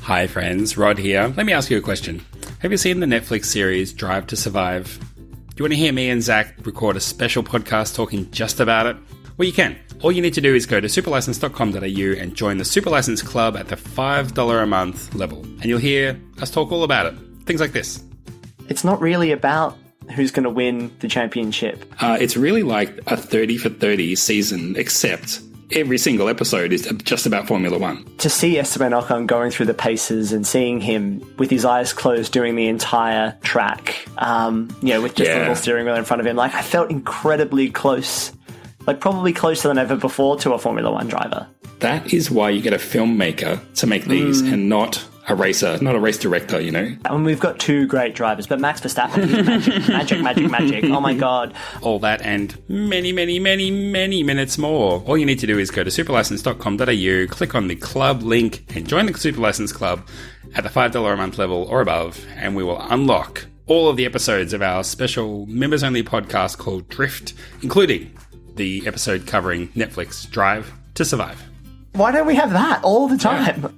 Hi friends, Rod here. Let me ask you a question. Have you seen the Netflix series Drive to Survive? Do you want to hear me and Zach record a special podcast talking just about it? Well, you can. All you need to do is go to superlicense.com.au and join the Superlicense Club at the $5 a month level. And you'll hear us talk all about it. Things like this. It's not really about who's going to win the championship. It's really like a 30 for 30 season, except every single episode is just about Formula One. To see Esteban Ocon going through the paces and seeing him with his eyes closed doing the entire track, with just a little steering wheel in front of him, I felt incredibly close, probably closer than ever before to a Formula One driver. That is why you get a filmmaker to make these and not a racer, not a race director, you know? And we've got two great drivers, but Max Verstappen is magic. Oh my God. All that and many minutes more. All you need to do is go to superlicense.com.au, click on the club link and join the Superlicense Club at the $5 a month level or above, and we will unlock all of the episodes of our special members-only podcast called Drift, including the episode covering Netflix Drive to Survive. Why don't we have that all the time? Yeah.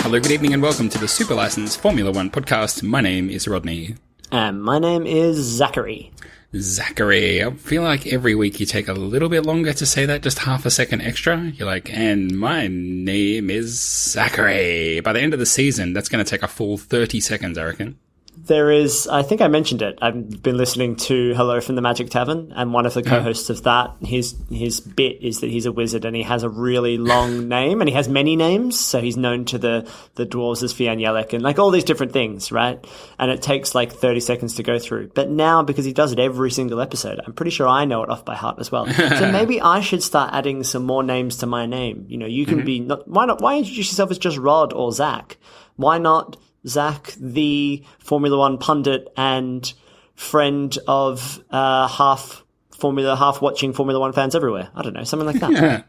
Hello, good evening, and welcome to the Superlicense Formula One podcast. My name is Rodney. And my name is Zachary. Zachary. I feel like every week you take a little bit longer to say that, just half a second extra. You're like, and my name is Zachary. By the end of the season, that's going to take a full 30 seconds, I reckon. There is, I think I mentioned it, I've been listening to Hello from the Magic Tavern, and one of the co-hosts of that, his bit is that he's a wizard and he has a really long name, and he has many names, so he's known to the dwarves as Fianyelik and all these different things, right? And it takes 30 seconds to go through. But now, because he does it every single episode, I'm pretty sure I know it off by heart as well. So maybe I should start adding some more names to my name. You know, you can be, why introduce yourself as just Rod or Zach? Why not Zach, the Formula One pundit and friend of half watching Formula One fans everywhere? I don't know, something like that. Yeah,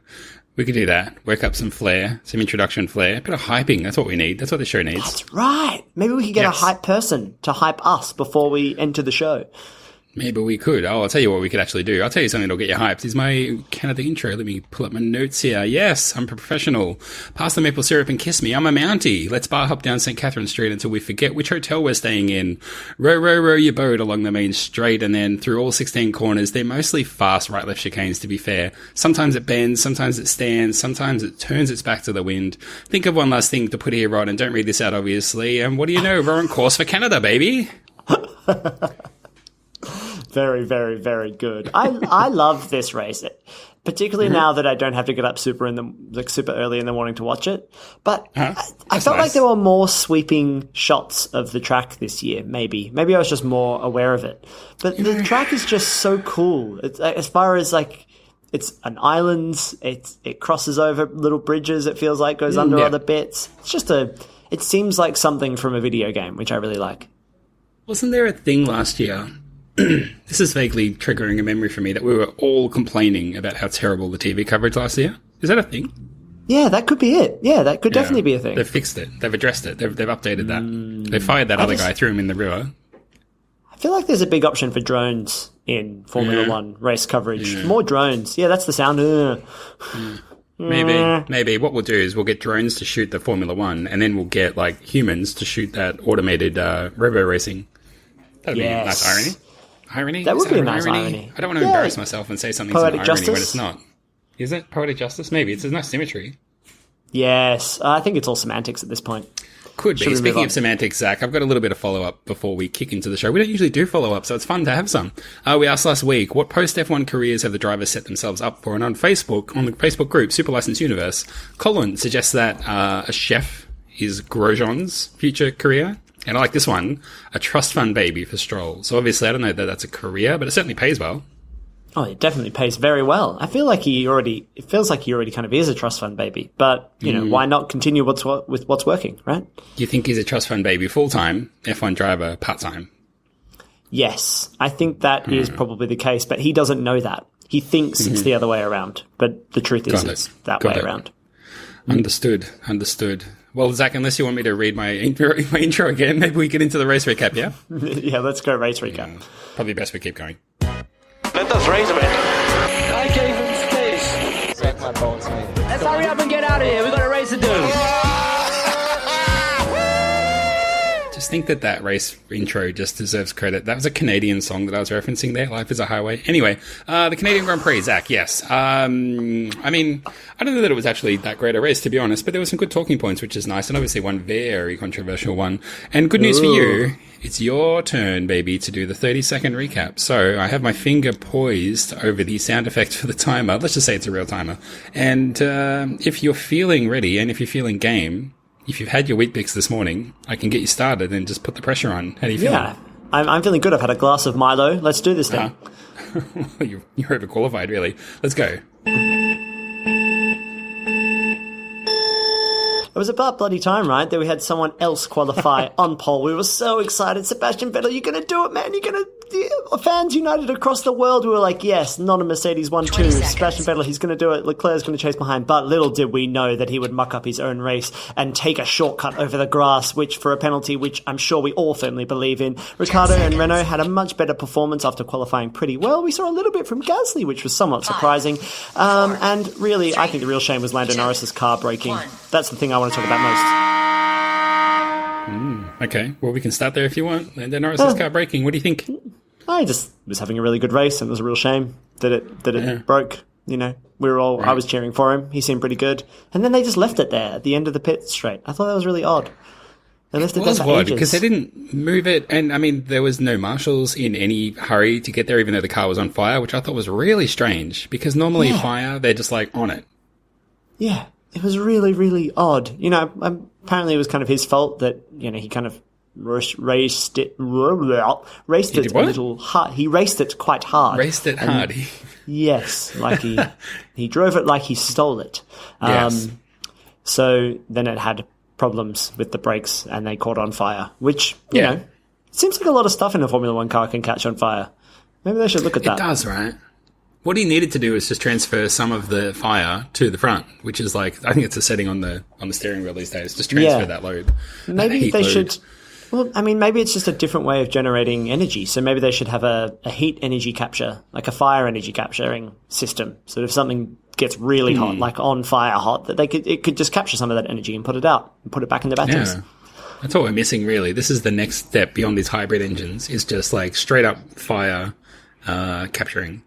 we could do that. Work up some flair, some introduction flair, a bit of hyping. That's what we need. That's what the show needs. That's right. Maybe we could get a hype person to hype us before we enter the show. Maybe we could. Oh, I'll tell you what we could actually do. I'll tell you something that'll get you hyped. Is my Canada intro. Let me pull up my notes here. Yes, I'm a professional. Pass the maple syrup and kiss me. I'm a Mountie. Let's bar hop down St. Catherine Street until we forget which hotel we're staying in. Row your boat along the main straight and then through all 16 corners. They're mostly fast right-left chicanes, to be fair. Sometimes it bends, sometimes it stands, sometimes it turns its back to the wind. Think of one last thing to put here, Rod, and don't read this out, obviously. And what do you know? We're on course for Canada, baby. Very, very, very good. I love this race, particularly now that I don't have to get up super early in the morning to watch it. But I felt like there were more sweeping shots of the track this year. Maybe I was just more aware of it. But the track is just so cool. It's as far as it's an island. It crosses over little bridges. It feels like goes under other bits. It's just it seems like something from a video game, which I really like. Wasn't there a thing last year? This is vaguely triggering a memory for me that we were all complaining about how terrible the TV coverage last year. Is that a thing? Yeah, that could be it. Yeah, that could definitely be a thing. They've fixed it. They've addressed it. They've updated that. They fired that other guy, threw him in the river. I feel like there's a big option for drones in Formula One race coverage. More drones. Yeah, that's the sound. Maybe. What we'll do is we'll get drones to shoot the Formula One, and then we'll get humans to shoot that automated robo racing. That'd be a nice irony. Irony? That would be a nice irony. I don't want to embarrass myself and say something's an irony when it's not. Is it poetic justice? Maybe. It's a nice symmetry. Yes. I think it's all semantics at this point. Could be. Speaking of semantics, Zach, I've got a little bit of follow-up before we kick into the show. We don't usually do follow-up, so it's fun to have some. We asked last week, what post-F1 careers have the drivers set themselves up for? And on Facebook, on the Facebook group, Super License Universe, Colin suggests that a chef is Grosjean's future career. And I like this one, a trust fund baby for Stroll. So obviously I don't know that that's a career, but it certainly pays well. Oh, it definitely pays very well. I feel like it feels like he already kind of is a trust fund baby. But, why not continue with what's working, right? Do you think he's a trust fund baby full-time, F1 driver part-time? Yes, I think that is probably the case, but he doesn't know that. He thinks it's the other way around, but the truth is it's that way around. Understood. Well, Zach, unless you want me to read my intro again, maybe we get into the race recap, yeah? Yeah, let's go race recap. Probably best we keep going. Let us race a bit. I gave him space. Suck my balls, mate. Let's hurry up and get out of here. We've got a race to do. Just think that race intro just deserves credit. That was a Canadian song that I was referencing there, Life is a Highway. Anyway, the Canadian Grand Prix, Zach, yes. I mean, I don't know that it was actually that great a race, to be honest, but there were some good talking points, which is nice, and obviously one very controversial one. And good news for you, it's your turn, baby, to do the 30-second recap. So I have my finger poised over the sound effect for the timer. Let's just say it's a real timer. And if you're feeling ready and if you're feeling game, if you've had your Weet-Bix this morning, I can get you started and just put the pressure on. How do you feel? Yeah, I'm feeling good. I've had a glass of Milo. Let's do this thing. You're overqualified, really. Let's go. It was about bloody time, right, that we had someone else qualify on pole. We were so excited. Sebastian Vettel, you're going to do it, man. You're going to... Fans united across the world, we were like, yes, not a Mercedes 1-2. Sebastian Vettel, he's going to do it. Leclerc's going to chase behind. But little did we know that he would muck up his own race and take a shortcut over the grass, which for a penalty, which I'm sure we all firmly believe in. Ricciardo and Renault had a much better performance after qualifying pretty well. We saw a little bit from Gasly, which was somewhat surprising. And really, I think the real shame was Lando Norris's car braking. That's the thing I want to talk about most. Okay, well, we can start there if you want. Lando Norris's car braking. What do you think? I just was having a really good race, and it was a real shame that it broke. You know, we were all. Right. I was cheering for him. He seemed pretty good, and then they just left it there at the end of the pit straight. I thought that was really odd. They left it there for ages because they didn't move it, and I mean, there was no marshals in any hurry to get there, even though the car was on fire, which I thought was really strange. Because normally fire, they're just like on it. Yeah, it was really, really odd. You know, apparently it was kind of his fault that he kind of raced it a little hard. He raced it quite hard. Raced it hard. Yes, like he drove it like he stole it. Yes. So then it had problems with the brakes and they caught on fire, which, you know, it seems like a lot of stuff in a Formula One car can catch on fire. Maybe they should look at that. It does, right? What he needed to do is just transfer some of the fire to the front, which is like, I think it's a setting on the steering wheel these days. Just transfer that load. Maybe they should... Well, I mean, maybe it's just a different way of generating energy. So maybe they should have a heat energy capture, like a fire energy capturing system. So if something gets really hot, like on fire hot, that it could just capture some of that energy and put it out and put it back in the batteries. Yeah. That's what we're missing, really. This is the next step beyond these hybrid engines, is just like straight up fire capturing.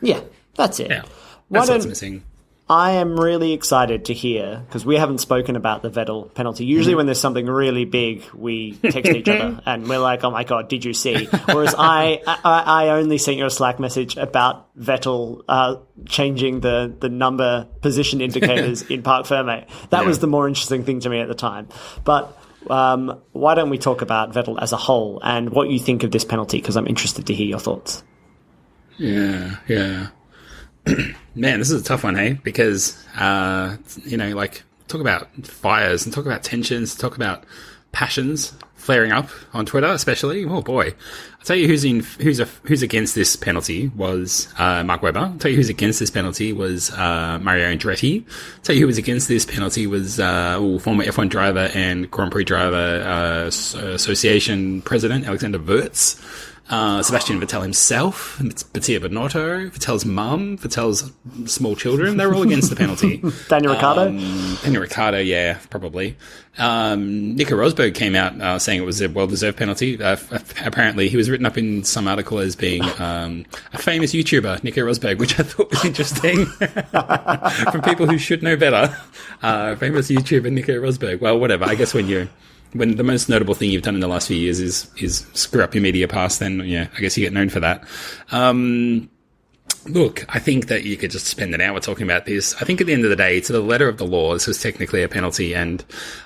Yeah, that's it. Yeah, that's what's missing. I am really excited to hear, because we haven't spoken about the Vettel penalty. Usually when there's something really big, we text each other and we're like, oh my God, did you see? Whereas I only sent you a Slack message about Vettel changing the number position indicators in Parc Fermé. That was the more interesting thing to me at the time. But why don't we talk about Vettel as a whole and what you think of this penalty, because I'm interested to hear your thoughts. Yeah. Man, this is a tough one, hey? Because, like, talk about fires and talk about tensions, talk about passions flaring up on Twitter, especially. Oh boy! I'll tell you who's against this penalty was Mark Webber. I'll tell you who's against this penalty was Mario Andretti. I'll tell you who was against this penalty was former F1 driver and Grand Prix driver Association President Alexander Wurz. Sebastian Vettel himself, Mattia Binotto, Vettel's mum, Vettel's small children, they were all against the penalty. Daniel Ricciardo, yeah, probably. Nico Rosberg came out saying it was a well-deserved penalty. Apparently, he was written up in some article as being a famous YouTuber, Nico Rosberg, which I thought was interesting. From people who should know better. Famous YouTuber Nico Rosberg. Well, whatever. I guess when the most notable thing you've done in the last few years is screw up your media pass, then I guess you get known for that. Look, I think that you could just spend an hour talking about this. I think at the end of the day, to the letter of the law, this was technically a penalty, and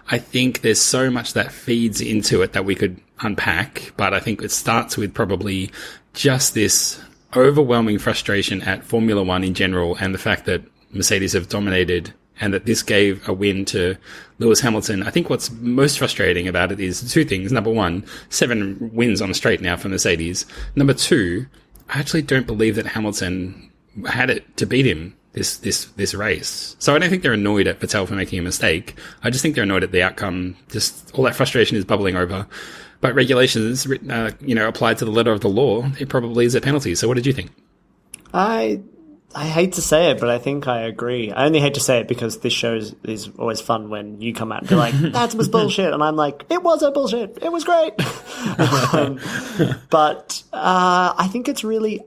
I think there's so much that feeds into it that we could unpack, but I think it starts with probably just this overwhelming frustration at Formula One in general, and the fact that Mercedes have dominated and that this gave a win to Lewis Hamilton. I think what's most frustrating about it is two things. Number one, 7 wins on the straight now for Mercedes. Number two, I actually don't believe that Hamilton had it to beat him this race. So I don't think they're annoyed at Vettel for making a mistake. I just think they're annoyed at the outcome. Just all that frustration is bubbling over. But regulations, applied to the letter of the law, it probably is a penalty. So what did you think? I hate to say it, but I think I agree. I only hate to say it because this show is always fun when you come out and be like, that was bullshit. And I'm like, it wasn't bullshit. It was great. But I think it's really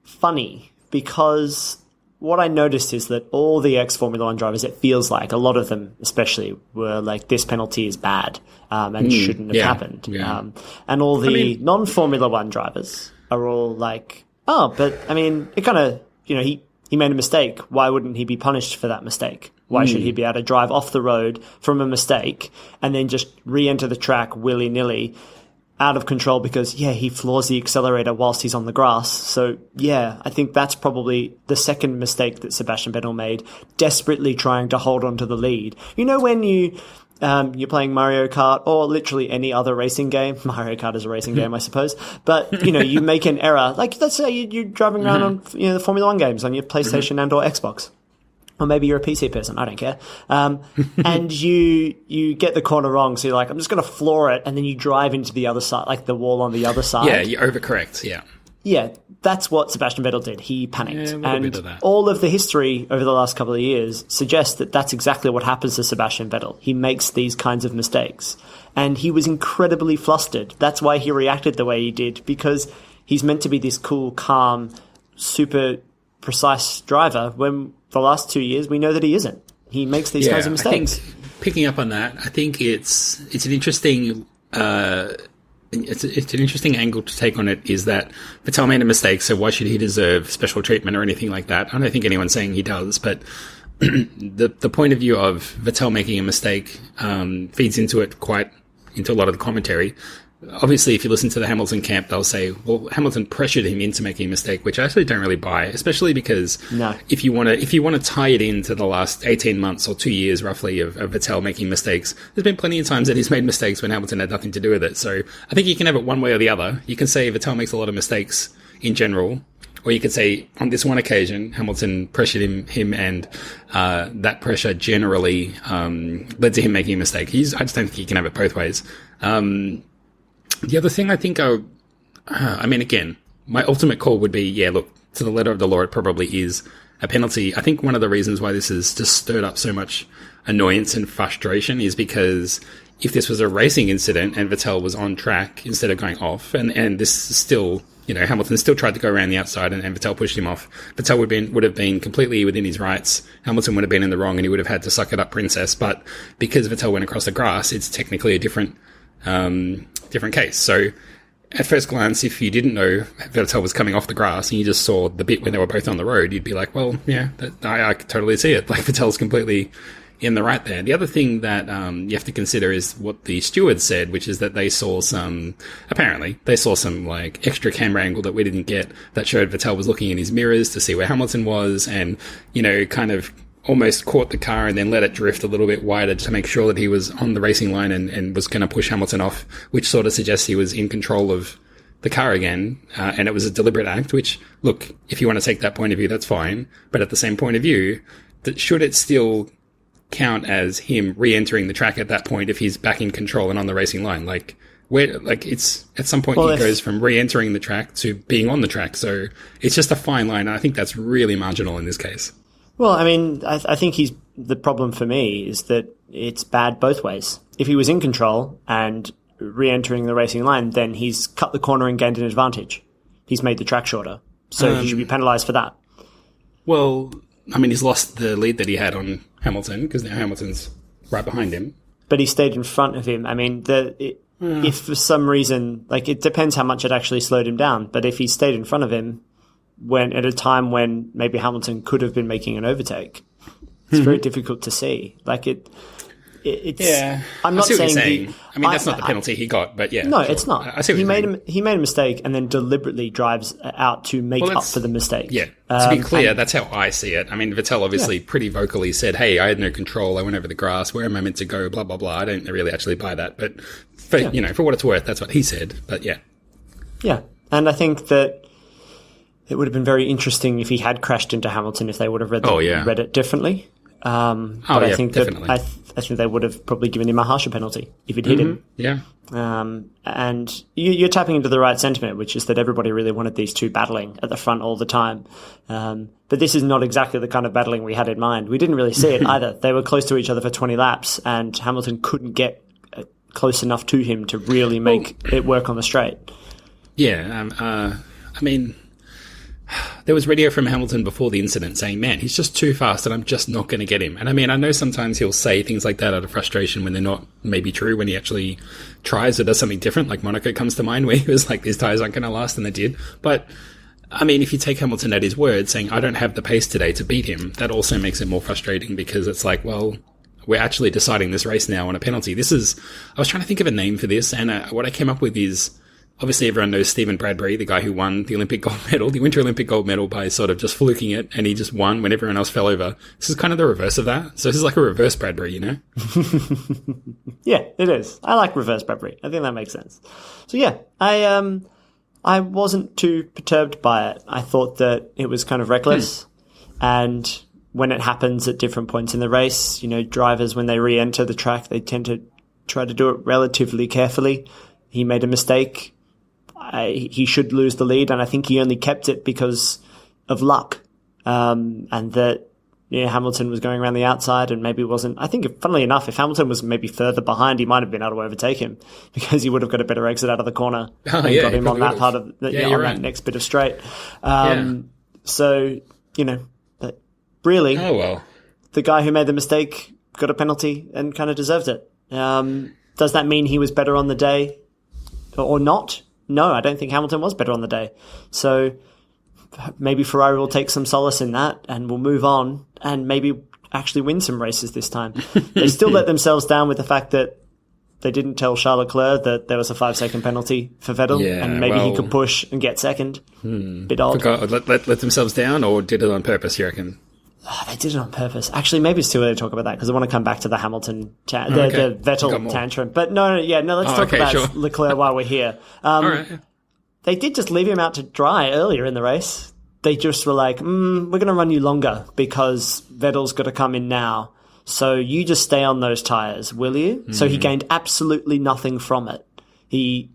funny because what I noticed is that all the ex-Formula One drivers, it feels like, a lot of them especially, were like, this penalty is bad and shouldn't have happened. Yeah. And all the non-Formula One drivers are all like, oh, but, I mean, it kind of, he made a mistake. Why wouldn't he be punished for that mistake? Why should he be able to drive off the road from a mistake and then just re-enter the track willy-nilly out of control because, he floors the accelerator whilst he's on the grass. So, I think that's probably the second mistake that Sebastian Vettel made, desperately trying to hold on to the lead. When you're playing Mario Kart or literally any other racing game. Mario Kart is a racing game, I suppose. But, you make an error. Like, let's say you're driving around on, the Formula One games on your PlayStation and or Xbox. Or maybe you're a PC person, I don't care. And you get the corner wrong, so you're like, I'm just going to floor it, and then you drive into the other side, like the wall on the other side. Yeah, you overcorrect, yeah. Yeah, that's what Sebastian Vettel did. He panicked. And all of the history over the last couple of years suggests that that's exactly what happens to Sebastian Vettel. He makes these kinds of mistakes. And he was incredibly flustered. That's why he reacted the way he did, because he's meant to be this cool, calm, super precise driver when the last 2 years we know that he isn't. He makes these kinds of mistakes. I think, picking up on that, I think it's an interesting it's an interesting angle to take on it, is that Vettel made a mistake, so why should he deserve special treatment or anything like that? I don't think anyone's saying he does, but the point of view of Vettel making a mistake feeds into a lot of the commentary. Obviously, if you listen to the Hamilton camp, they'll say, well, Hamilton pressured him into making a mistake, which I actually don't really buy, especially because if you want to tie it into the last 18 months or 2 years roughly of Vettel making mistakes, there's been plenty of times that he's made mistakes when Hamilton had nothing to do with it. So I think you can have it one way or the other. You can say Vettel makes a lot of mistakes in general, or you could say on this one occasion, Hamilton pressured him and that pressure generally led to him making a mistake. I just don't think you can have it both ways. The other thing I think, again, my ultimate call would be, look, to the letter of the law, it probably is a penalty. I think one of the reasons why this has just stirred up so much annoyance and frustration is because if this was a racing incident and Vettel was on track instead of going off, and this is still, Hamilton still tried to go around the outside and Vettel pushed him off, Vettel would have been completely within his rights. Hamilton would have been in the wrong and he would have had to suck it up, princess. But because Vettel went across the grass, it's technically a different case. So at first glance, if you didn't know Vettel was coming off the grass and you just saw the bit when they were both on the road, you'd be like, well, yeah, I could totally see it. Like, Vettel's completely in the right there. The other thing that you have to consider is what the stewards said, which is that they saw some like extra camera angle that we didn't get that showed Vettel was looking in his mirrors to see where Hamilton was and, kind of almost caught the car and then let it drift a little bit wider to make sure that he was on the racing line and was going to push Hamilton off, which sort of suggests he was in control of the car again. And it was a deliberate act, which, look, if you want to take that point of view, that's fine. But at the same point of view, should it still count as him re-entering the track at that point if he's back in control and on the racing line? It's at some point he goes from re-entering the track to being on the track. So it's just a fine line. And I think that's really marginal in this case. Well, I mean, I think the problem for me is that it's bad both ways. If he was in control and re-entering the racing line, then he's cut the corner and gained an advantage. He's made the track shorter. So he should be penalised for that. Well, I mean, he's lost the lead that he had on Hamilton because now Hamilton's right behind him. But he stayed in front of him. I mean, if for some reason, it depends how much it actually slowed him down. But if he stayed in front of him, at a time when maybe Hamilton could have been making an overtake, it's very difficult to see. It's. Yeah, I'm not saying. That's not the penalty he got, but yeah. No, sure. It's not. I see what he made a mistake and then deliberately drives out to make up for the mistake. Yeah. To be clear, that's how I see it. I mean, Vettel obviously pretty vocally said, "Hey, I had no control. I went over the grass. Where am I meant to go? Blah blah blah." I don't really actually buy that, but for what it's worth, that's what he said. But yeah. Yeah, and I think that it would have been very interesting if he had crashed into Hamilton, if they would have read it differently. But I think definitely. I think they would have probably given him a harsher penalty if he'd hit him. Yeah. And you're tapping into the right sentiment, which is that everybody really wanted these two battling at the front all the time. But this is not exactly the kind of battling we had in mind. We didn't really see it either. They were close to each other for 20 laps, and Hamilton couldn't get close enough to him to really make it work on the straight. Yeah. I mean, there was radio from Hamilton before the incident saying, man, he's just too fast and I'm just not going to get him. And I mean, I know sometimes he'll say things like that out of frustration when they're not maybe true, when he actually tries or does something different, like Monaco comes to mind, where he was like, these tires aren't going to last, and they did. But I mean, if you take Hamilton at his word, saying, I don't have the pace today to beat him, that also makes it more frustrating, because it's like, well, we're actually deciding this race now on a penalty. I was trying to think of a name for this, and what I came up with is, obviously everyone knows Stephen Bradbury, the guy who won the Olympic gold medal, the Winter Olympic gold medal, by sort of just fluking it, and he just won when everyone else fell over. This is kind of the reverse of that. So this is like a reverse Bradbury, you know? Yeah, it is. I like reverse Bradbury. I think that makes sense. So yeah, I wasn't too perturbed by it. I thought that it was kind of reckless. And when it happens at different points in the race, you know, drivers, when they re-enter the track, they tend to try to do it relatively carefully. He made a mistake. He should lose the lead, and I think he only kept it because of luck. And that, Hamilton was going around the outside and maybe wasn't. I think, funnily enough, if Hamilton was maybe further behind, he might have been able to overtake him, because he would have got a better exit out of the corner and got him on that part of that next bit of straight. So, but really, the guy who made the mistake got a penalty and kind of deserved it. Does that mean he was better on the day or not? No, I don't think Hamilton was better on the day. So maybe Ferrari will take some solace in that, and we'll move on and maybe actually win some races this time. They still let themselves down with the fact that they didn't tell Charles Leclerc that there was a 5-second penalty for Vettel, and maybe he could push and get second. Bit odd. Let themselves down, or did it on purpose, you reckon? They did it on purpose. Actually, maybe it's too early to talk about that, because I want to come back to the Hamilton, the Vettel tantrum. But let's talk about Leclerc while we're here. All right. They did just leave him out to dry earlier in the race. They just were like, we're going to run you longer because Vettel's got to come in now. So you just stay on those tyres, will you? So he gained absolutely nothing from it.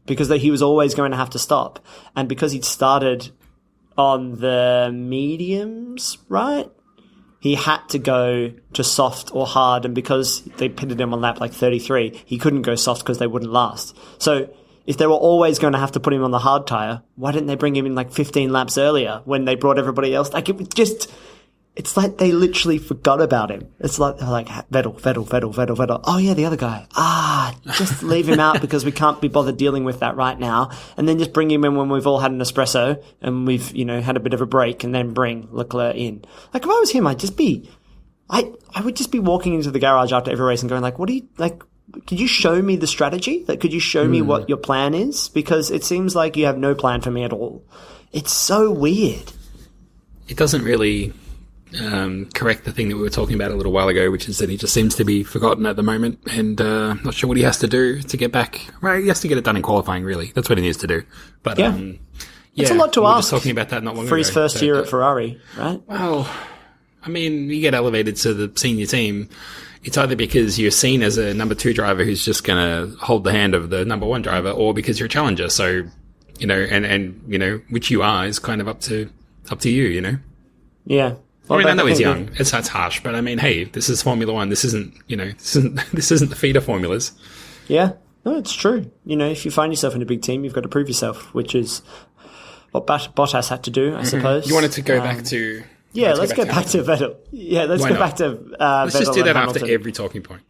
Because he was always going to have to stop. And because he'd started on the mediums, right? He had to go to soft or hard, and because they pitted him on lap like 33, he couldn't go soft because they wouldn't last. So if they were always going to have to put him on the hard tyre, why didn't they bring him in like 15 laps earlier when they brought everybody else? Like, it's like they literally forgot about him. It's like, they're like, Vettel. Oh yeah, the other guy. Just leave him out because we can't be bothered dealing with that right now. And then just bring him in when we've all had an espresso and we've, had a bit of a break, and then bring Leclerc in. Like, if I was him, I would just be walking into the garage after every race and going like, could you show me the strategy? Like, could you show me what your plan is? Because it seems like you have no plan for me at all. It's so weird. It doesn't really correct the thing that we were talking about a little while ago, which is that he just seems to be forgotten at the moment, and not sure what he has to do to get back. Right, he has to get it done in qualifying, really. That's what he needs to do. But it's a lot to we were ask. Just talking about that not long ago. For his first year at Ferrari, right? Well, I mean, you get elevated to the senior team. It's either because you're seen as a number 2 driver who's just going to hold the hand of the number 1 driver, or because you're a challenger. So, and which you are is kind of up to you, Yeah. Well, I know he's young. That's harsh, but I mean, hey, this is Formula One. This isn't the feeder formulas. Yeah, no, it's true. If you find yourself in a big team, you've got to prove yourself, which is what Bottas had to do, I suppose. You wanted to go back to... Yeah, let's go back to Vettel. Yeah, let's go back to Vettel. Let's just do that Hamilton. after every talking point.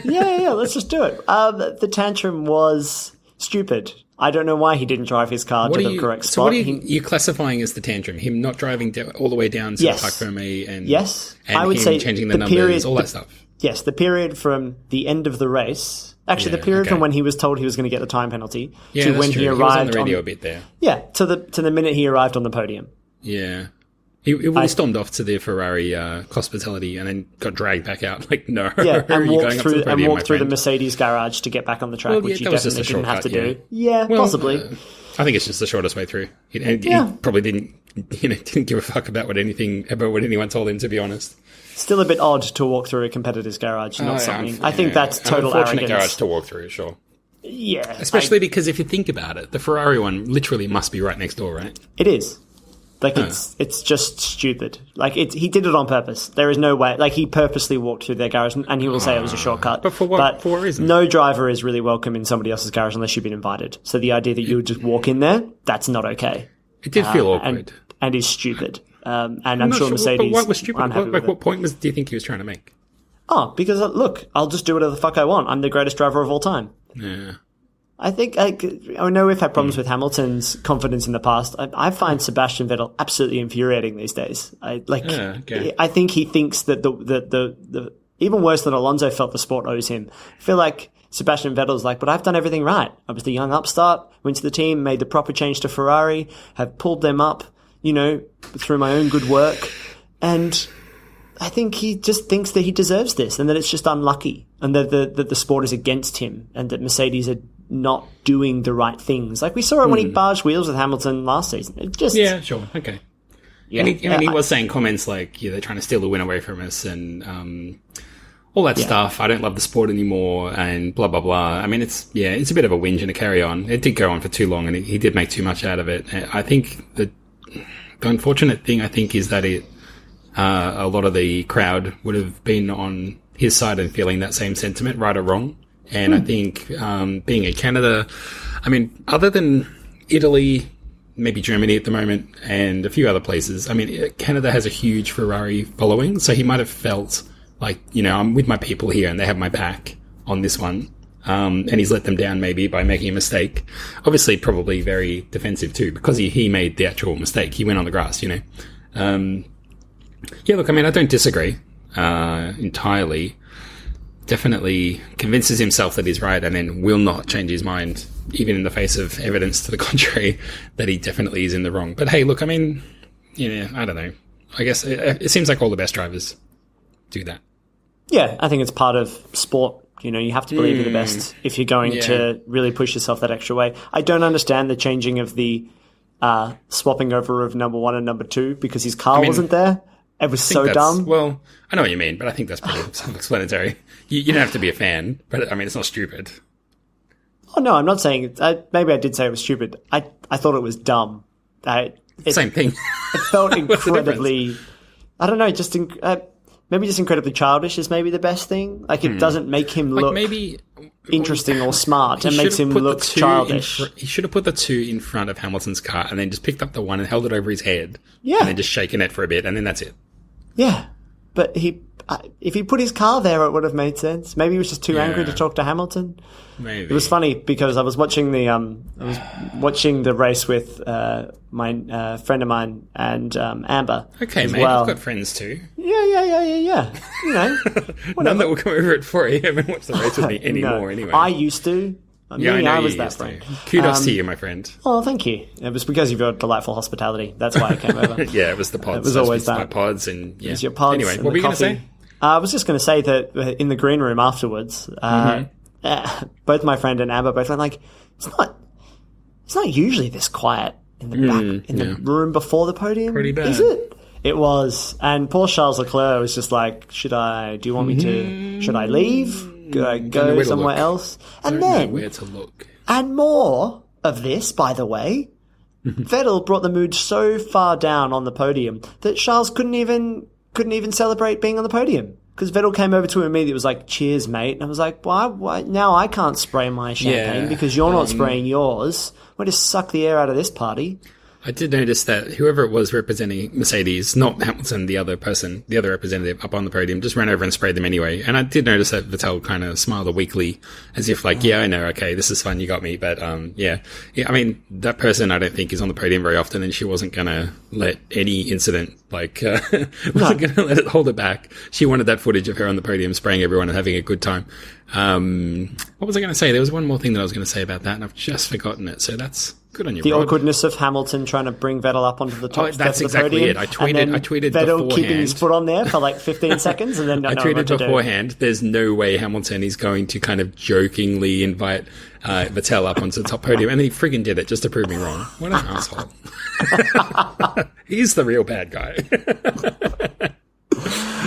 yeah, let's just do it. The tantrum was stupid. I don't know why he didn't drive his car to the correct spot. So what are you classifying as the tantrum? Him not driving all the way down to Parc Fermé and I would say changing the numbers, all that stuff. Yes, the period from the end of the race, actually the period from when he was told he was going to get the time penalty to when he arrived. He was on the radio a bit there. Yeah, to the minute he arrived on the podium. Yeah. He stormed off to the Ferrari hospitality and then got dragged back out. Like, no. Yeah, and walked through the Mercedes garage to get back on the track, which he definitely didn't have to do. Yeah, possibly. I think it's just the shortest way through. He probably didn't didn't give a fuck about what anyone told him, to be honest. Still a bit odd to walk through a competitor's garage, not something. I think that's total unfortunate arrogance. Garage to walk through, sure. Yeah. Especially because if you think about it, the Ferrari one literally must be right next door, right? It is. Like, it's just stupid. Like, he did it on purpose. There is no way. Like, he purposely walked through their garage, and he will say it was a shortcut. But for what reason? No driver is really welcome in somebody else's garage unless you've been invited. So the idea that you would just walk in there, that's not okay. It did feel awkward. And is stupid. And I'm sure Mercedes... But what was stupid? What point do you think he was trying to make? Oh, because, look, I'll just do whatever the fuck I want. I'm the greatest driver of all time. Yeah. I think, I know we've had problems with Hamilton's confidence in the past. I find Sebastian Vettel absolutely infuriating these days. I think he thinks that the even worse than Alonso felt the sport owes him. I feel like Sebastian Vettel's like, but I've done everything right. I was the young upstart, went to the team, made the proper change to Ferrari, have pulled them up, through my own good work. And I think he just thinks that he deserves this and that it's just unlucky and that the sport is against him and that Mercedes are not doing the right things. Like we saw it when he barged wheels with Hamilton last season. It just... Yeah, sure. Okay. Yeah. And he was saying comments like, they're trying to steal the win away from us and all that stuff. I don't love the sport anymore and blah, blah, blah. I mean, it's a bit of a whinge and a carry on. It did go on for too long and he did make too much out of it. I think the unfortunate thing, I think, is that a lot of the crowd would have been on his side and feeling that same sentiment, right or wrong. And I think being in Canada, I mean, other than Italy, maybe Germany at the moment, and a few other places, I mean, Canada has a huge Ferrari following, so he might have felt like, I'm with my people here and they have my back on this one. And he's let them down maybe by making a mistake. Obviously, probably very defensive too, because he made the actual mistake. He went on the grass, look, I mean, I don't disagree entirely. Definitely convinces himself that he's right and then will not change his mind, even in the face of evidence to the contrary, that he definitely is in the wrong. But hey, look, I mean, I don't know. I guess it seems like all the best drivers do that. Yeah, I think it's part of sport. You have to believe you're the best if you're going to really push yourself that extra way. I don't understand the changing of the swapping over of number 1 and number 2 because his car wasn't there. It was so dumb. Well, I know what you mean, but I think that's pretty self-explanatory. You don't have to be a fan, but I mean, it's not stupid. Oh, no, I'm not saying maybe I did say it was stupid. I thought it was dumb. Same thing. It felt incredibly, I don't know, maybe just incredibly childish is maybe the best thing. Like, it doesn't make him look interesting or smart. It makes him look childish. He should have put the 2 in front of Hamilton's car and then just picked up the 1 and held it over his head. Yeah. And then just shaken it for a bit, and then that's it. Yeah. But if he put his car there, it would have made sense. Maybe he was just too angry to talk to Hamilton. Maybe. It was funny because I was watching the race with my friend of mine and Amber. Okay, mate, well. I've got friends too. Yeah. None that will come over at 4 a.m. and watch the race with me anymore. Anyway, I used to. I know I was you that used friend. to. Kudos to you, my friend. Oh, thank you. It was because of your delightful hospitality. That's why I came over. Yeah, it was the pods. It was always that. My pods and It was your pods. Anyway, what were you going to say? I was just going to say that in the green room afterwards, both my friend and Amber both went like, it's not usually this quiet in the back, in the room before the podium. Pretty bad. Is it? It was. And poor Charles Leclerc was just like, should I leave? Could I go somewhere else? And then, where to look. And more of this, by the way, Vettel brought the mood so far down on the podium that Charles couldn't even celebrate being on the podium. Because Vettel came over to him immediately, was like, cheers, mate. And I was like, why? Now I can't spray my champagne because you're not spraying yours. We'll just suck the air out of this party. I did notice that whoever it was representing Mercedes, not Hamilton, the other representative up on the podium, just ran over and sprayed them anyway. And I did notice that Vettel kind of smiled weakly, as if like, yeah, I know, okay, this is fun, you got me. But yeah, I mean, that person I don't think is on the podium very often, and she wasn't going to let any incident, wasn't going to let it hold it back. She wanted that footage of her on the podium spraying everyone and having a good time. What was I going to say? There was one more thing that I was going to say about that, and I've just forgotten it. So that's good on you, The Rod. awkwardness of Hamilton trying to bring Vettel up onto the top step that's of the exactly podium, it. I tweeted Vettel beforehand. keeping his foot on there for like 15 seconds and then not I knowing what tweeted to beforehand, there's no way Hamilton is going to kind of jokingly invite Vettel up onto the top podium, and he friggin' did it just to prove me wrong. What an asshole. He's the real bad guy.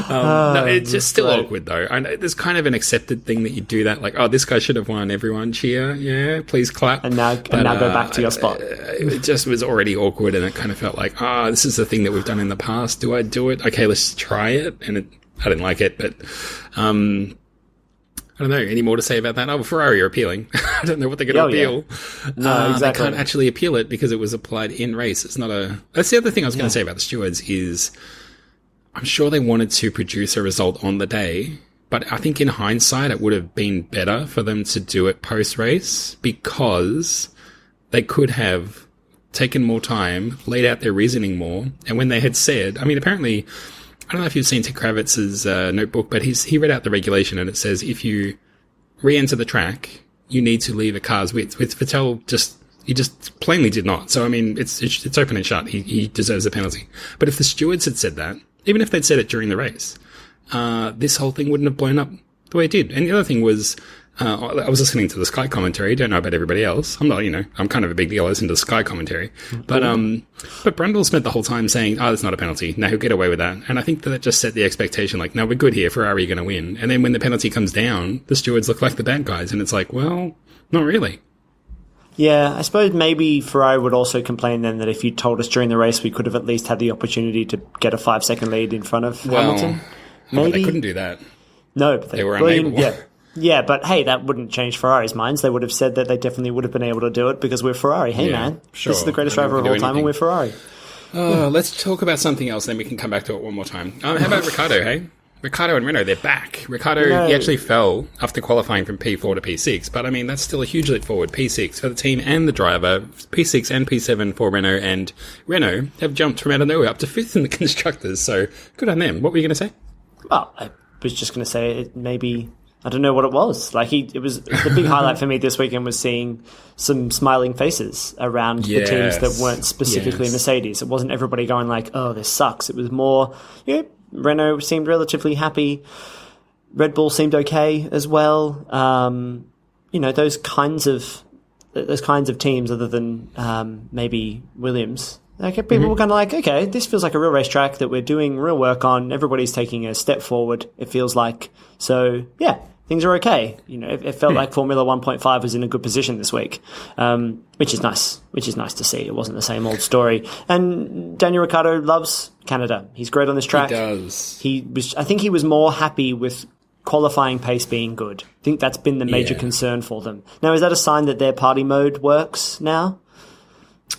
No, it's just still awkward, though. I know there's kind of an accepted thing that you do that, like, oh, this guy should have won, everyone cheer, yeah, please clap. And now go back to your spot. It just was already awkward, and it kind of felt like, this is the thing that we've done in the past. Do I do it? Okay, let's try it. And I didn't like it, but I don't know. Any more to say about that? Oh, Ferrari are appealing. I don't know what they're going to appeal. Yeah. No, exactly. They can't actually appeal it because it was applied in race. It's not a... That's the other thing I was going to say about the stewards is I'm sure they wanted to produce a result on the day, but I think in hindsight it would have been better for them to do it post-race because they could have taken more time, laid out their reasoning more, and when they had said... I mean, apparently... I don't know if you've seen Ted Kravitz's notebook, but he read out the regulation and it says if you re-enter the track, you need to leave a car's width. With Vettel, he just plainly did not. So, I mean, it's open and shut. He deserves a penalty. But if the stewards had said that, even if they'd said it during the race, this whole thing wouldn't have blown up the way it did. And the other thing was, I was listening to the Sky commentary. Don't know about everybody else. I'm not, I'm kind of a big deal. I listen to the Sky commentary. But Brundle spent the whole time saying, that's not a penalty. No, he'll get away with that. And I think that just set the expectation, like, no, we're good here. Ferrari are going to win. And then when the penalty comes down, the stewards look like the bad guys. And it's like, well, not really. Yeah, I suppose maybe Ferrari would also complain then that if you told us during the race, we could have at least had the opportunity to get a 5-second lead in front of Hamilton. No, but they couldn't do that. No, but they were unable. Yeah, but hey, that wouldn't change Ferrari's minds. They would have said that they definitely would have been able to do it because we're Ferrari. Hey, man, sure. This is the greatest driver of all time and we're Ferrari. Let's talk about something else, then we can come back to it one more time. How about Ricciardo, hey? Ricciardo and Renault, they're back. Ricciardo, he actually fell after qualifying from P4 to P6, but I mean, that's still a huge leap forward. P6 for the team and the driver, P6 and P7 for Renault, and Renault have jumped from out of nowhere up to 5th in the constructors, so good on them. What were you going to say? Oh, I was just going to say it maybe... I don't know what it was. Like it was the big highlight for me this weekend was seeing some smiling faces around the teams that weren't specifically Mercedes. It wasn't everybody going like, "Oh, this sucks." It was more, Renault seemed relatively happy. Red Bull seemed okay as well. Those kinds of teams, other than maybe Williams. Like people were kind of like, okay, this feels like a real racetrack that we're doing real work on. Everybody's taking a step forward. It feels like so. Yeah, things are okay. It felt like Formula 1.5 was in a good position this week, which is nice. Which is nice to see. It wasn't the same old story. And Daniel Ricciardo loves Canada. He's great on this track. He does. I think he was more happy with qualifying pace being good. I think that's been the major concern for them. Now, is that a sign that their party mode works now?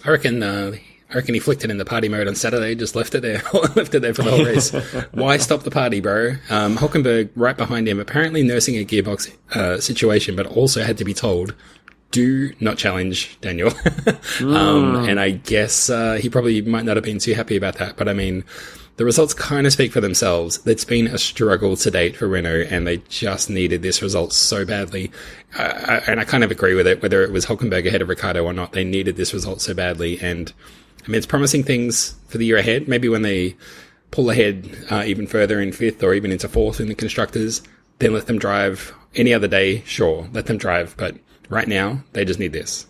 I reckon he flicked it in the party mode on Saturday, just left it there for the whole race. Why stop the party, bro? Hülkenberg right behind him, apparently nursing a gearbox situation, but also had to be told, do not challenge Daniel. And I guess he probably might not have been too happy about that. But I mean, the results kind of speak for themselves. It's been a struggle to date for Renault, and they just needed this result so badly. And I kind of agree with it, whether it was Hülkenberg ahead of Ricciardo or not. They needed this result so badly, and I mean, it's promising things for the year ahead. Maybe when they pull ahead even further in 5th or even into 4th in the constructors, then let them drive any other day. Sure, let them drive. But right now, they just need this.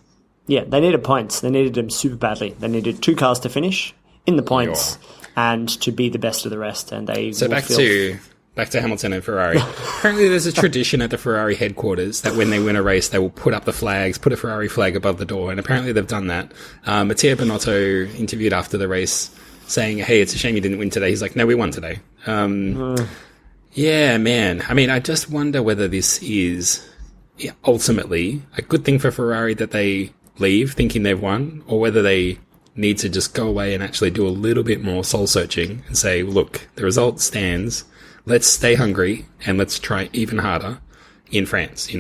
Yeah, they needed points. They needed them super badly. They needed 2 cars to finish in the points and to be the best of the rest. And they back to Hamilton and Ferrari. Apparently there's a tradition at the Ferrari headquarters that when they win a race, they will put up the flags, put a Ferrari flag above the door. And apparently they've done that. Mattia Binotto interviewed after the race saying, hey, it's a shame you didn't win today. He's like, no, we won today. Yeah, man. I mean, I just wonder whether this is ultimately a good thing for Ferrari that they leave thinking they've won, or whether they need to just go away and actually do a little bit more soul searching and say, look, the result stands. Let's stay hungry and let's try even harder in France,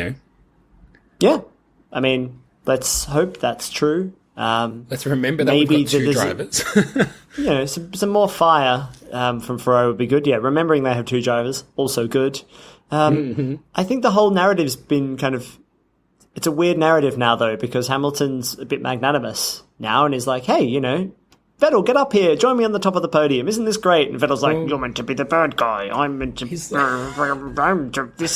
Yeah. I mean, let's hope that's true. Let's remember that we've got 2 drivers. Some more fire from Ferrari would be good. Yeah, remembering they have 2 drivers, also good. I think the whole narrative's been it's a weird narrative now, though, because Hamilton's a bit magnanimous now and is like, hey, Vettel, get up here, join me on the top of the podium. Isn't this great? And Vettel's like, you're meant to be the bad guy. I'm meant to... this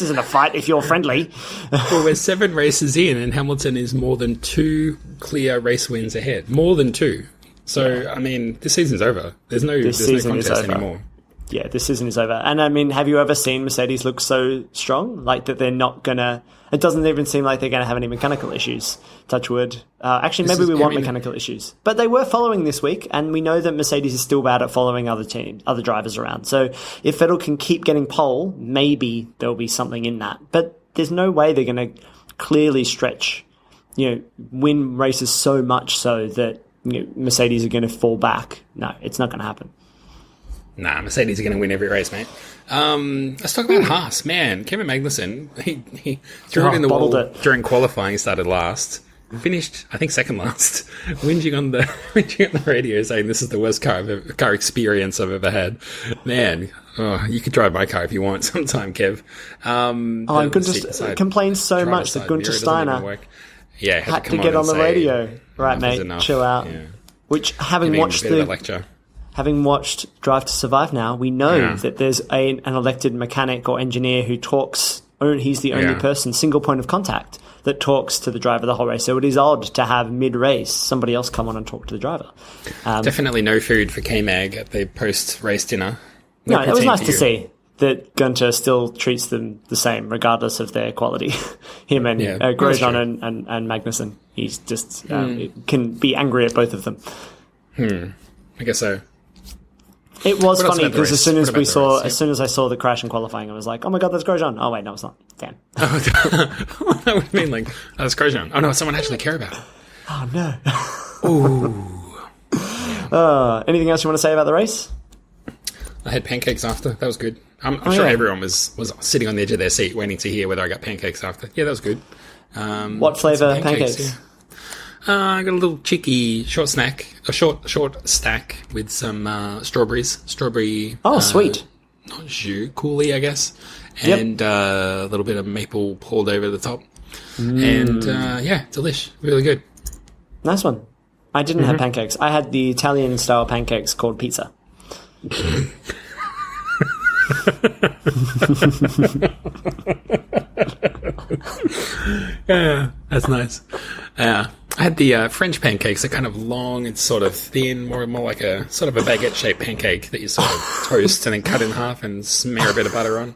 isn't a fight if you're friendly. Well, we're 7 races in and Hamilton is more than 2 clear race wins ahead. More than 2. So, I mean, this season's over. There's no contest anymore. Yeah, this season is over. And, I mean, have you ever seen Mercedes look so strong? Like, that they're not going to... It doesn't even seem like they're going to have any mechanical issues. Touch wood. Actually, maybe we want mechanical issues. But they were following this week, and we know that Mercedes is still bad at following other drivers around. So if Vettel can keep getting pole, maybe there'll be something in that. But there's no way they're going to clearly stretch, win races so much so that Mercedes are going to fall back. No, it's not going to happen. Nah, Mercedes are going to win every race, mate. Let's talk about Haas. Man, Kevin Magnussen, he threw it in the wall during qualifying. He started last. Finished, I think, second last. whinging on the radio saying this is the worst car experience I've ever had. Man, you could drive my car if you want sometime, Kev. Gunther complains so much that Gunther Steiner had to get on the radio. Right, mate, chill out. Yeah. Which, having watched Drive to Survive now, we know that there's an elected mechanic or engineer who talks. He's the only person, single point of contact, that talks to the driver the whole race. So it is odd to have mid-race somebody else come on and talk to the driver. Definitely no food for K-Mag at the post-race dinner. No, it was nice to see that Gunther still treats them the same, regardless of their quality. Him and Grosjean and Magnussen. He's just can be angry at both of them. I guess so. It was funny because as soon as I saw the crash in qualifying, I was like, "Oh my god, that's Grosjean!" Oh wait, no, it's not. Damn. That would have been like, that's Grosjean. Oh no, someone actually care about it. Oh no. Anything else you want to say about the race? I had pancakes after. That was good. I'm sure everyone was sitting on the edge of their seat waiting to hear whether I got pancakes after. Yeah, that was good. What flavour pancakes? Yeah. I got a little cheeky short stack with some strawberries. Strawberry. Oh, sweet. Jus coulis, I guess. And a little bit of maple poured over the top. And delish. Really good. Nice one. I didn't have pancakes. I had the Italian-style pancakes called pizza. Yeah, that's nice. I had the French pancakes. They're kind of long and sort of thin, more like a sort of a baguette-shaped pancake that you sort of toast and then cut in half and smear a bit of butter on.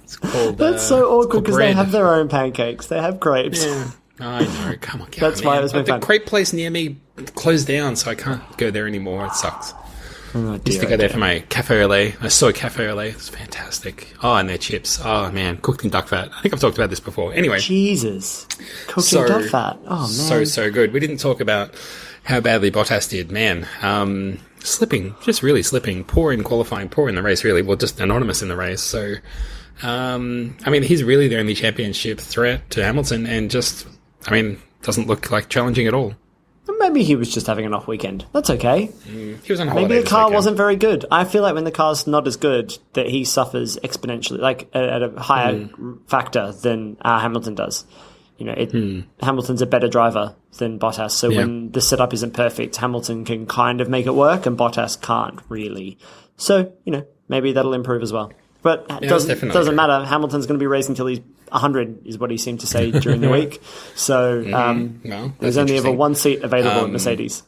It's called. That's so awkward because they have their own pancakes. They have crepes. Yeah. I know. Come on, that's why it was fun. The crepe place near me closed down, so I can't go there anymore. It sucks. Oh, used to go there for my cafe au lait. My soy cafe au lait. It's fantastic. Oh, and their chips. Oh, man. Cooked in duck fat. I think I've talked about this before. Anyway. Jesus. Cooked in duck fat. Oh, man. So good. We didn't talk about how badly Bottas did. Man. Slipping. Just really slipping. Poor in qualifying. Poor in the race, really. Well, just anonymous in the race. So, I mean, he's really the only championship threat to Hamilton and just, doesn't look like challenging at all. Maybe he was just having an off weekend. That's okay. He was on holiday. Maybe the car wasn't very good. I feel like when the car's not as good, that he suffers exponentially, like at a higher factor than Hamilton does. Hamilton's a better driver than Bottas, so when the setup isn't perfect, Hamilton can kind of make it work, and Bottas can't really. So, maybe that'll improve as well. But it doesn't matter. Hamilton's going to be racing till he's 100, is what he seemed to say during the week. So there's only ever one seat available at Mercedes.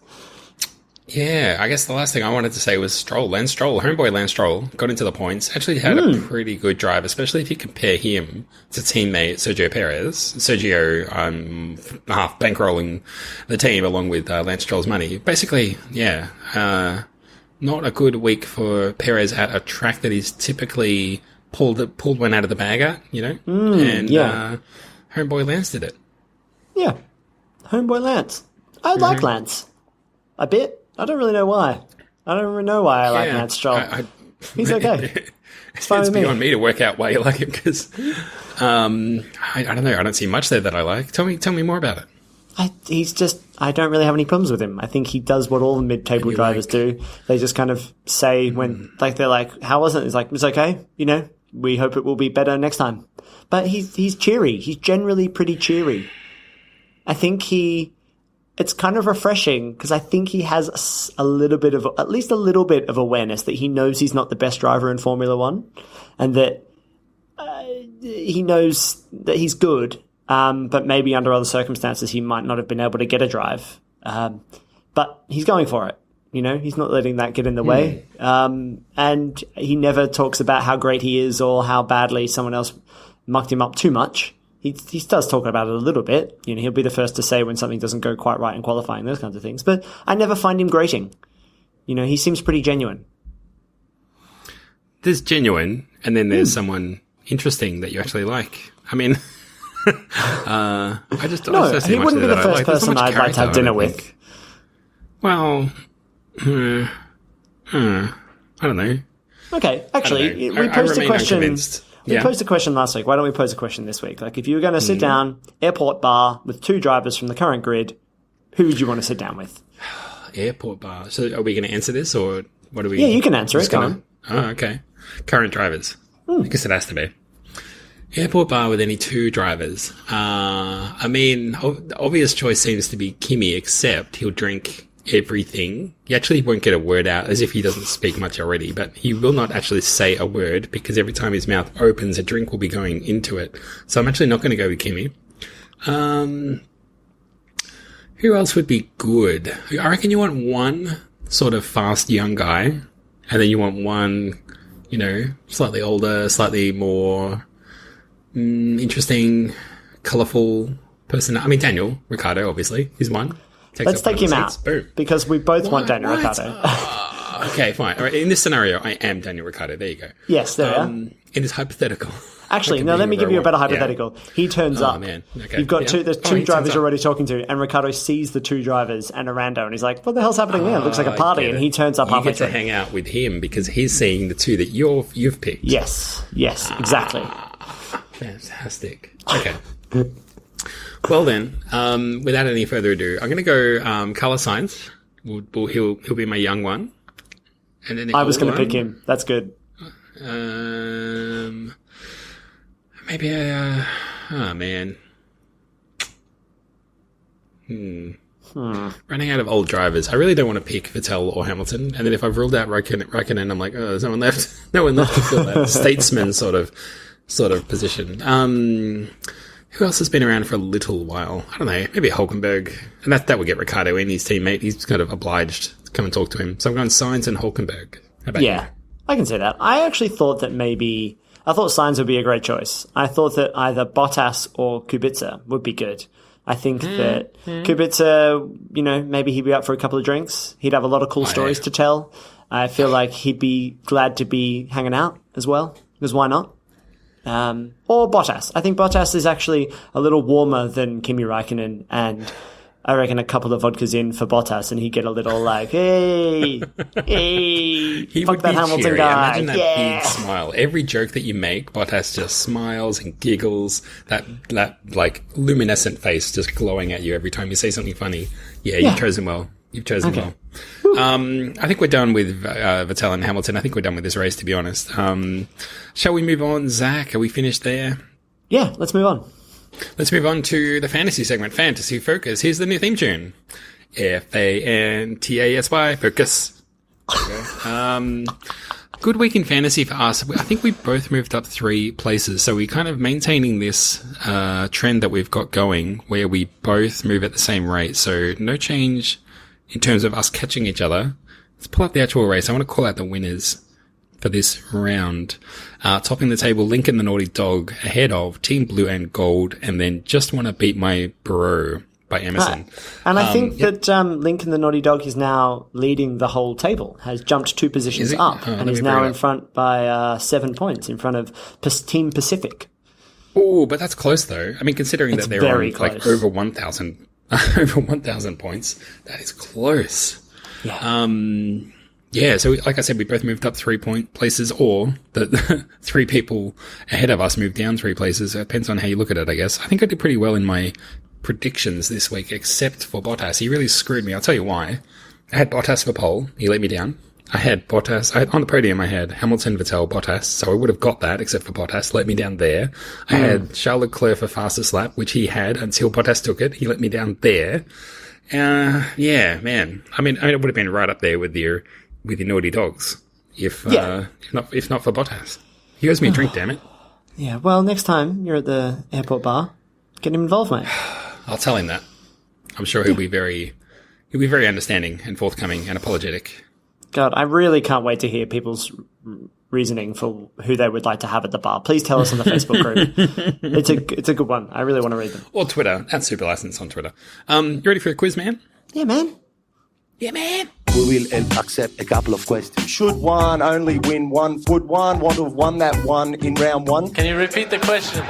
Yeah, I guess the last thing I wanted to say was Lance Stroll, homeboy Lance Stroll, got into the points. Actually had a pretty good drive, especially if you compare him to teammate Sergio Perez. Sergio half bankrolling the team along with Lance Stroll's money. Basically, not a good week for Perez at a track that he's typically pulled one out of the bag at, homeboy Lance did it. Yeah, homeboy Lance. I like Lance a bit. I don't really know why. I like Lance Stroll. He's okay. It's fine with me. It's beyond me to work out why you like him because I don't know. I don't see much there that I like. Tell me more about it. I don't really have any problems with him. I think he does what all the mid-table drivers do. They just kind of say when, they're like, how was it? It's like, it's okay, we hope it will be better next time. But he's cheery. He's generally pretty cheery. I think it's kind of refreshing because I think he has at least a little bit of awareness that he knows he's not the best driver in Formula One, and that he knows that he's good, but maybe under other circumstances he might not have been able to get a drive. But he's going for it. He's not letting that get in the way. And he never talks about how great he is or how badly someone else mucked him up too much. He does talk about it a little bit. He'll be the first to say when something doesn't go quite right in qualifying, those kinds of things. But I never find him grating. He seems pretty genuine. There's genuine, and then there's someone interesting that you actually like. I mean, I just he don't see much wouldn't be of the that. first person I'd like to have dinner with. Well, I don't know. Okay, actually, we posed a question. We posed a question last week. Why don't we pose a question this week? Like, if you were going to sit down, airport bar, with 2 drivers from the current grid, who would you want to sit down with? Airport bar. So are we going to answer this, or what are we... Yeah, you can answer it. Go on. Oh, okay. Current drivers. I guess it has to be. Airport bar with any 2 drivers. I mean, the obvious choice seems to be Kimi, except he'll drink everything. He actually won't get a word out, as if he doesn't speak much already, but he will not actually say a word because every time his mouth opens, a drink will be going into it. So I'm actually not going to go with Kimi. Who else would be good? I reckon you want one sort of fast young guy, and then you want one, slightly older, slightly more interesting, colourful person. I mean, Daniel Ricciardo, obviously, is one. Let's take him out. Boom. Because we both want Daniel Ricciardo. Okay, fine. All right, in this scenario, I am Daniel Ricciardo. There you go. Yes, there you are. In this hypothetical. Actually, no, let me give you a better hypothetical. Yeah. He turns up. Man. Okay. You've got there's 2 drivers you're already talking to, and Ricciardo sees the 2 drivers and a rando, and he's like, what the hell's happening there? It looks like a party, and he turns up halfway through. You get to hang out with him because he's seeing the 2 that you've picked. Yes, exactly. Fantastic. Okay. Well then, without any further ado, I'm going to go Carlos Sainz. He'll be my young one. And then I was going to pick him. That's good. Maybe oh man. Running out of old drivers. I really don't want to pick Vettel or Hamilton. And then if I've ruled out Raikkonen, I'm like, oh, there's no one left. No one left to fill that statesman sort of position. Who else has been around for a little while? I don't know. Maybe Hulkenberg. And that would get Ricciardo in, his teammate. He's kind of obliged to come and talk to him. So I'm going Sainz and Hulkenberg. How about you? I can say that. I actually thought that I thought Sainz would be a great choice. I thought that either Bottas or Kubica would be good. I think that Kubica, maybe he'd be up for a couple of drinks. He'd have a lot of cool stories to tell. I feel like he'd be glad to be hanging out as well, because why not? Or Bottas. I think Bottas is actually a little warmer than Kimi Räikkönen, and I reckon a couple of vodkas in for Bottas, and he'd get a little like, hey, he fuck would that be Hamilton cheery. guy. Imagine that big smile. Every joke that you make, Bottas just smiles and giggles. That like luminescent face just glowing at you every time you say something funny. Yeah, you've chosen well. You've chosen well. I think we're done with Vettel and Hamilton. I think we're done with this race, to be honest. Shall we move on, Zach? Are we finished there? Yeah, let's move on. Let's move on to the fantasy segment. Fantasy Focus. Here's the new theme tune. FANTASY Focus. Good week in fantasy for us. I think we both moved up 3 places. So we're kind of maintaining this trend that we've got going where we both move at the same rate. So no change in terms of us catching each other. Let's pull up the actual race. I want to call out the winners for this round. Topping the table, Lincoln the Naughty Dog, ahead of Team Blue and Gold, and then Just Want to Beat My Bro by Emerson. And I think that Lincoln the Naughty Dog is now leading the whole table, has jumped 2 positions up, and is now in front by 7 points in front of Team Pacific. Oh, but that's close though. I mean, considering that they're on close. Like over 1,000 points, that is close. Yeah. Yeah, so like I said, we both moved up 3 places, or the 3 people ahead of us moved down 3 places. It depends on how you look at it, I guess. I think I did pretty well in my predictions this week, except for Bottas. He really screwed me. I'll tell you why. I had Bottas for pole. He let me down. I had Bottas. On the podium, I had Hamilton, Vettel, Bottas. So I would have got that, except for Bottas let me down there. I had Charles Leclerc for fastest lap, which he had until Bottas took it. He let me down there. Yeah, man. I mean, it would have been right up there with your naughty dogs if not for Bottas. He owes me a drink, damn it. Yeah, well, next time you're at the airport bar, get him involved, mate. I'll tell him that. I'm sure he'll be very understanding and forthcoming and apologetic. God, I really can't wait to hear people's reasoning for who they would like to have at the bar. Please tell us on the Facebook group. It's a good one. I really want to read them. Or Twitter, at Superlicense on Twitter. You ready for a quiz, man? Yeah, man. Yeah, man. We will accept a couple of questions. Should one only win one? Would one want to have won that one in round one? Can you repeat the question?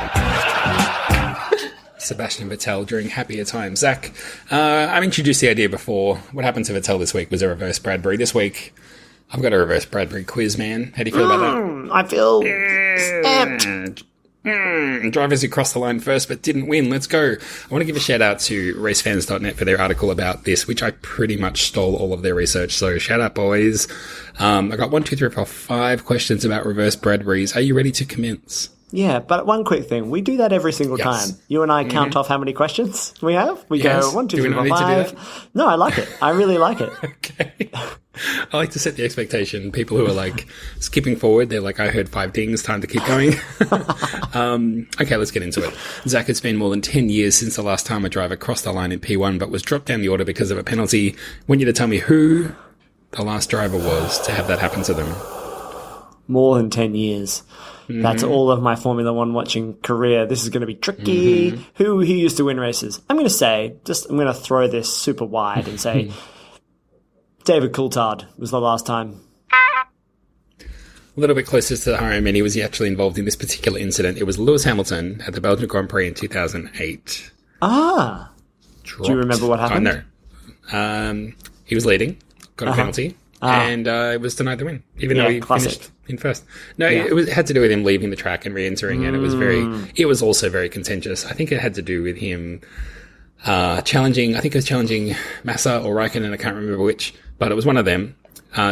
Sebastian Vettel during happier times. Zach, I've introduced the idea before. What happened to Vettel this week was a reverse Bradbury. This week, I've got a reverse Bradbury quiz, man. How do you feel about that? I feel stamped. Drivers who crossed the line first but didn't win. Let's go. I want to give a shout out to racefans.net for their article about this, which I pretty much stole all of their research. So shout out, boys. I got 1, 2, 3, 4, 5 questions about reverse Bradburys. Are you ready to commence? Yeah, but one quick thing. We do that every single time. You and I count off how many questions we have. We go 1, 2, 3, 4, 5. No, I like it. I really like it. Okay. I like to set the expectation. People who are like skipping forward, they're like, I heard 5 dings, time to keep going. Okay, let's get into it. Zach, it's been more than 10 years since the last time a driver crossed the line in P1 but was dropped down the order because of a penalty. I want you to tell me who the last driver was to have that happen to them. More than 10 years. That's all of my Formula One watching career. This is going to be tricky. Who used to win races? I'm going to throw this super wide and say David Coulthard was the last time. A little bit closer to home, and he was actually involved in this particular incident. It was Lewis Hamilton at the Belgian Grand Prix in 2008. Ah. Do you remember what happened? No. He was leading, got a penalty. And it was denied the win, even though he finished in first. No, it had to do with him leaving the track and re-entering, and it was also very contentious. I think it had to do with him challenging Massa or Raikkonen, I can't remember which, but it was one of them,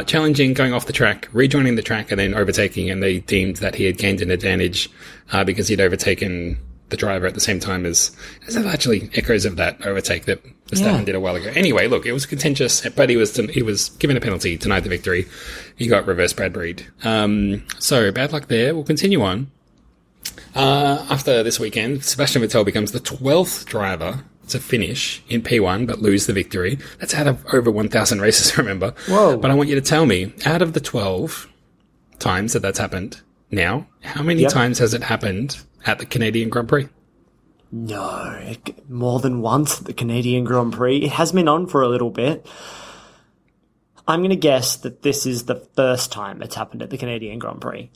challenging, going off the track, rejoining the track, and then overtaking, and they deemed that he had gained an advantage because he'd overtaken the driver at the same time as actually echoes of that overtake that Verstappen did a while ago. Anyway, look, it was contentious, but he was given a penalty, denied the victory. He got reverse Bradburied. So bad luck there. We'll continue on. After this weekend, Sebastian Vettel becomes the 12th driver to finish in P1 but lose the victory. That's out of over 1,000 races, remember? Whoa. But I want you to tell me, out of the 12 times that's happened now, how many times has it happened at the Canadian Grand Prix? No, more than once at the Canadian Grand Prix. It has been on for a little bit. I'm going to guess that this is the first time it's happened at the Canadian Grand Prix.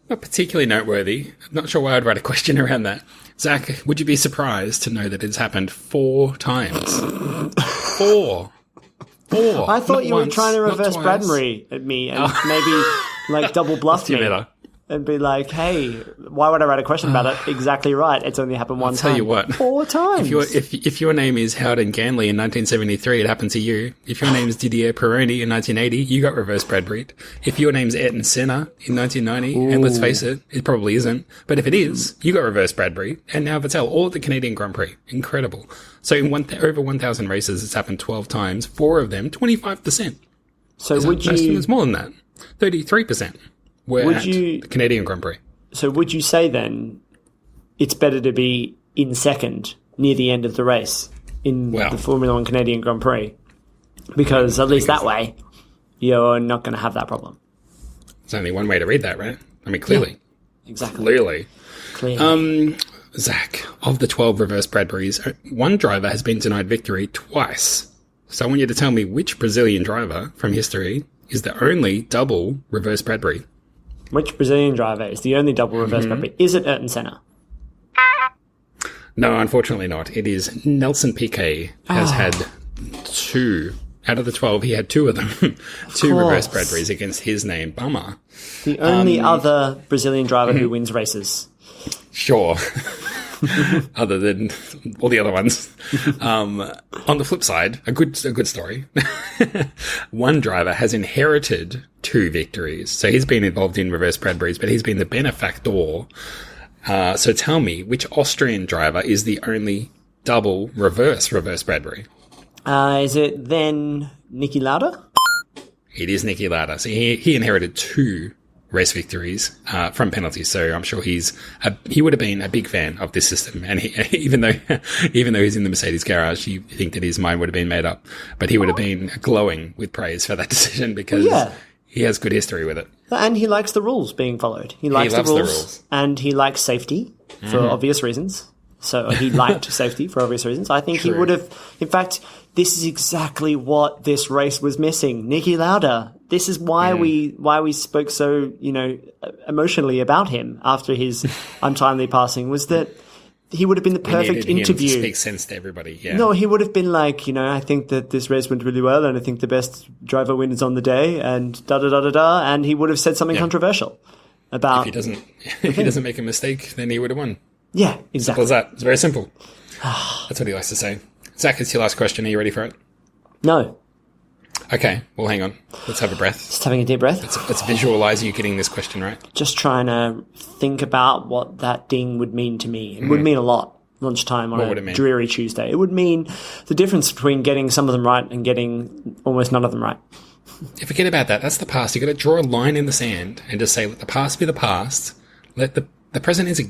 Not particularly noteworthy. I'm not sure why I'd write a question around that. Zach, would you be surprised to know that it's happened 4 times? 4. I thought you were trying to reverse Bradbury at me and maybe double bluff me. Better. And be like, hey, why would I write a question about it? Exactly right. It's only happened one time. I'll tell you what. 4 times. If your name is Howden Ganley in 1973, it happened to you. If your name is Didier Pironi in 1980, you got reverse Bradbury. If your name's Ayrton Senna in 1990, and let's face it, it probably isn't. But if it is, you got reverse Bradbury. And now Vettel, all at the Canadian Grand Prix. Incredible. So in over 1,000 races, it's happened 12 times. 4 of them, 25%. So It's more than that. 33%. The Canadian Grand Prix. So would you say then it's better to be in second near the end of the race in the Formula One Canadian Grand Prix? Because at least that way you're not going to have that problem. There's only one way to read that, right? I mean, clearly. Yeah, exactly. Clearly. Zach, of the 12 reverse Bradburys, one driver has been denied victory twice. So I want you to tell me which Brazilian driver from history is the only double reverse Bradbury. Which Brazilian driver is the only double reverse Bradbury? Is it Ayrton Senna? No, unfortunately not. It is Nelson Piquet has had 2. Out of the 12, he had 2 of them. 2 reverse Bradburys against his name. Bummer. The only other Brazilian driver who wins races. Sure. other than all the other ones. On the flip side, a good story. One driver has inherited 2 victories. So he's been involved in reverse Bradburys, but he's been the benefactor. So tell me, which Austrian driver is the only double reverse Bradbury? Is it then Niki Lauda? It is Niki Lauda. So he inherited 2 race victories from penalties. So I'm sure he would have been a big fan of this system. And even though he's in the Mercedes garage, you think that his mind would have been made up. But he would have been glowing with praise for that decision because he has good history with it. And he likes the rules being followed. He likes the rules. And he likes safety for obvious reasons. So he liked safety for obvious reasons. I think he would have... In fact, this is exactly what this race was missing. Niki Lauda. This is why we spoke so, emotionally about him after his untimely passing, was that he would have been the perfect interview. Him to speak sense to everybody, yeah. No, he would have been like, I think that this race went really well and I think the best driver wins on the day and da-da-da-da-da, and he would have said something controversial about... If he doesn't make a mistake, then he would have won. Yeah, exactly. Simple as that. It's very simple. That's what he likes to say. Zach, it's your last question. Are you ready for it? No. Okay, well, hang on. Let's have a breath. Just having a deep breath. Let's visualize you getting this question right. Just trying to think about what that ding would mean to me. It would mean a lot. Lunchtime on a dreary Tuesday. It would mean the difference between getting some of them right and getting almost none of them right. Yeah, forget about that. That's the past. You've got to draw a line in the sand and just say, let the past be the past. Let the present is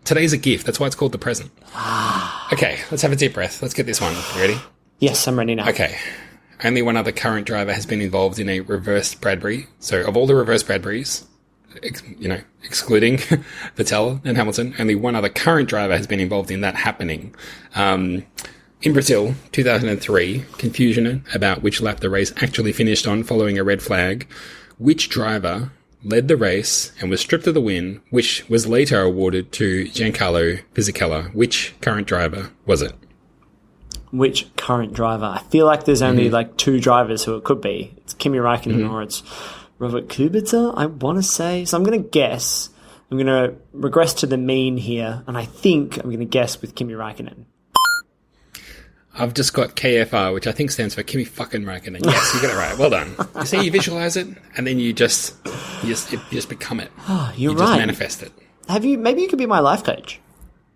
today's a gift. That's why it's called the present. Okay, let's have a deep breath. Let's get this one. You ready? Yes, I'm ready now. Okay. Only one other current driver has been involved in a reverse Bradbury. So of all the reverse Bradburys, excluding Vettel and Hamilton, only one other current driver has been involved in that happening. In Brazil, 2003, confusion about which lap the race actually finished on following a red flag. Which driver led the race and was stripped of the win, which was later awarded to Giancarlo Fisichella? Which current driver was it? Which current driver? I feel like there's only 2 drivers who it could be. It's Kimi Räikkönen or it's Robert Kubica, I want to say. So I'm going to guess. I'm going to regress to the mean here, and I think I'm going to guess with Kimi Räikkönen. I've just got KFR, which I think stands for Kimi fucking Räikkönen. Yes, you got it right. Well done. You see, you visualize it, and then you just become it. Oh, you right. Just manifest it. Maybe you could be my life coach.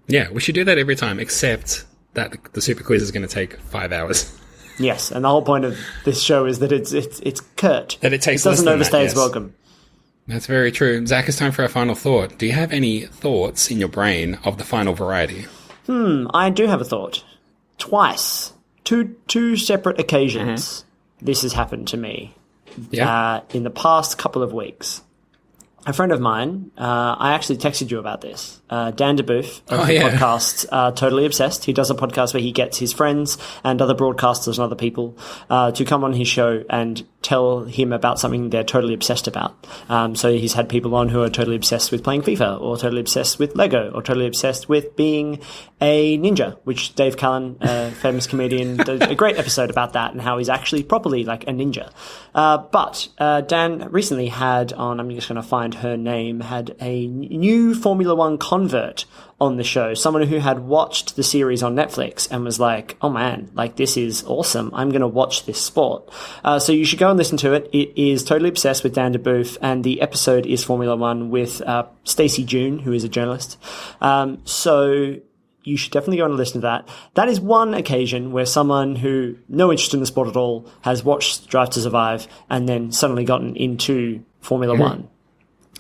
Yeah, we should do that every time, except that the super quiz is going to take 5 hours. Yes, and the whole point of this show is that it's curt. That it takes. It doesn't overstay its welcome. That's very true. Zach, it's time for our final thought. Do you have any thoughts in your brain of the final variety? I do have a thought. Twice. Two separate occasions this has happened to me in the past couple of weeks. A friend of mine, I actually texted you about this, Dan DeBoof of the podcast Totally Obsessed. He does a podcast where he gets his friends and other broadcasters and other people to come on his show and tell him about something they're totally obsessed about. So he's had people on who are totally obsessed with playing FIFA, or totally obsessed with Lego, or totally obsessed with being a ninja, which Dave Callan, a famous comedian, did a great episode about that and how he's actually properly like a ninja. But Dan recently had on, I'm just going to find her name, had a new Formula One convert on the show, someone who had watched the series on Netflix and was like, oh man, like this is awesome. I'm going to watch this sport. So you should go and listen to it. It is Totally Obsessed with Dan DeBoof, and the episode is Formula One with Stacey June, who is a journalist. So you should definitely go and listen to that. That is one occasion where someone who, no interest in the sport at all, has watched Drive to Survive and then suddenly gotten into Formula One.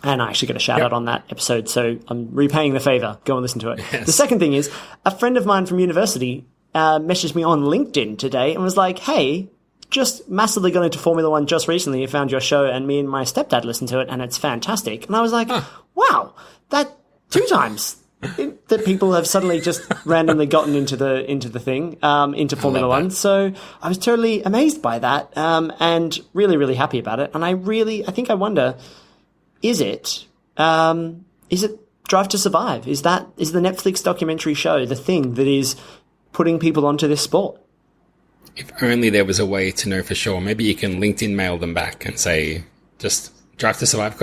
And I actually got a shout out on that episode, so I'm repaying the favour. Go and listen to it. Yes. The second thing is, a friend of mine from university messaged me on LinkedIn today and was like, hey, just massively got into Formula One just recently. I found your show and me and my stepdad listened to it and it's fantastic. And I was like, wow, that 2 times that people have suddenly just randomly gotten into the thing, into Formula One. So I was totally amazed by that, and really, really happy about it. And I think I wonder, is it Drive to Survive? Is the Netflix documentary show the thing that is putting people onto this sport? If only there was a way to know for sure. Maybe you can LinkedIn mail them back and say, just Drive to Survive, ?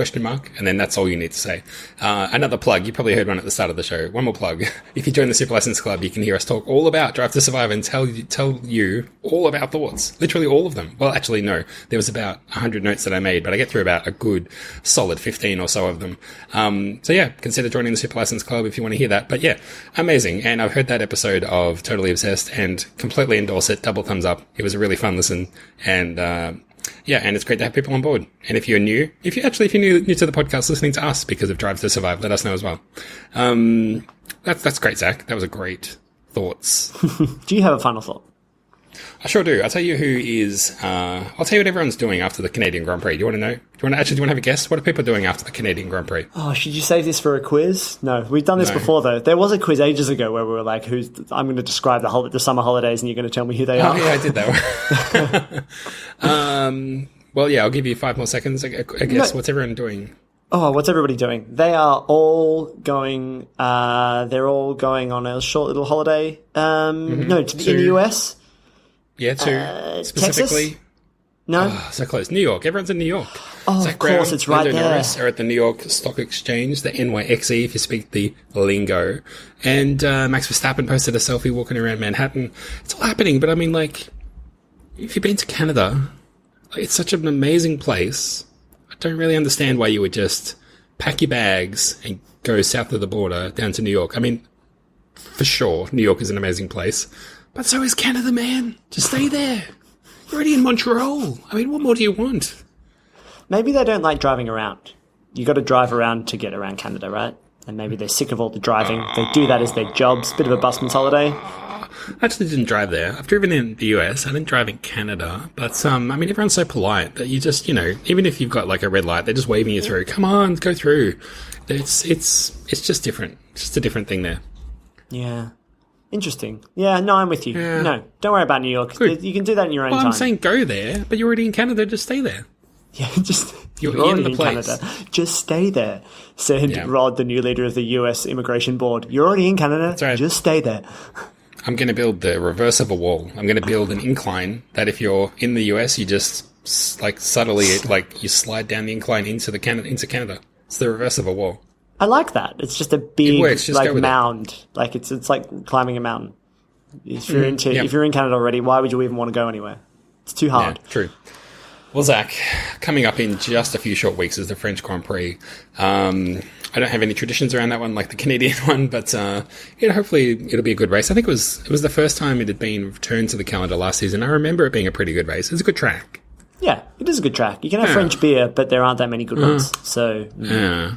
And then that's all you need to say. Another plug. You probably heard one at the start of the show. One more plug. If you join the Super License Club, you can hear us talk all about Drive to Survive and tell you all of our thoughts. Literally all of them. Well, actually, no. There was about 100 notes that I made, but I get through about a good solid 15 or so of them. So yeah, consider joining the Super License Club if you want to hear that. But yeah, amazing. And I've heard that episode of Totally Obsessed and completely endorse it. Double thumbs up. It was a really fun listen. And, yeah, and it's great to have people on board. And if you're new to the podcast, listening to us because of Drive to Survive, let us know as well. That's great, Zach. That was a great thoughts. Do you have a final thought? I sure do. I'll tell you I'll tell you what everyone's doing after the Canadian Grand Prix. Do you want to know? Do you want to have a guess? What are people doing after the Canadian Grand Prix? Oh, should you save this for a quiz? No, we've done this before though. There was a quiz ages ago where we were like, I'm going to describe the summer holidays and you're going to tell me who they are. Oh yeah, I did that one. Well, yeah, I'll give you 5 more seconds. I guess. No. What's everyone doing? Oh, what's everybody doing? They are all going, they're all going on a short little holiday. In the US. Yeah, to specifically. Texas? No. Oh, so close. New York. Everyone's in New York. Oh, Zach of course, Brown, it's right Lando there. Norris are at the New York Stock Exchange, the NYXE, if you speak the lingo. And Max Verstappen posted a selfie walking around Manhattan. It's all happening, but I mean, like, if you've been to Canada, like, it's such an amazing place. I don't really understand why you would just pack your bags and go south of the border down to New York. I mean, for sure, New York is an amazing place. But so is Canada, man. Just stay there. You're already in Montreal. I mean, what more do you want? Maybe they don't like driving around. You got to drive around to get around Canada, right? And maybe they're sick of all the driving. They do that as their jobs. Bit of a busman's holiday. I actually didn't drive there. I've driven in the US. I didn't drive in Canada. But, I mean, everyone's so polite that you just, even if you've got like a red light, they're just waving you through. Come on, go through. It's just different. It's just a different thing there. Yeah. Interesting. Yeah, no, I'm with you. Yeah. No, don't worry about New York. Good. You can do that in your own time. I'm saying go there, but you're already in Canada. Just stay there. Yeah, you're already in Canada. Just stay there, said Rod, the new leader of the US Immigration Board. You're already in Canada. That's right. Just stay there. I'm going to build the reverse of a wall. I'm going to build an incline that if you're in the US, you just subtly you slide down the incline into Canada. It's the reverse of a wall. I like that. It's just a big mound. Like it's like climbing a mountain. If you're in Canada already, why would you even want to go anywhere? It's too hard. Yeah, true. Well, Zach, coming up in just a few short weeks is the French Grand Prix. I don't have any traditions around that one like the Canadian one, but hopefully it'll be a good race. I think it was the first time it had been returned to the calendar last season. I remember it being a pretty good race. It's a good track. Yeah, it is a good track. You can have French beer, but there aren't that many good ones. So yeah.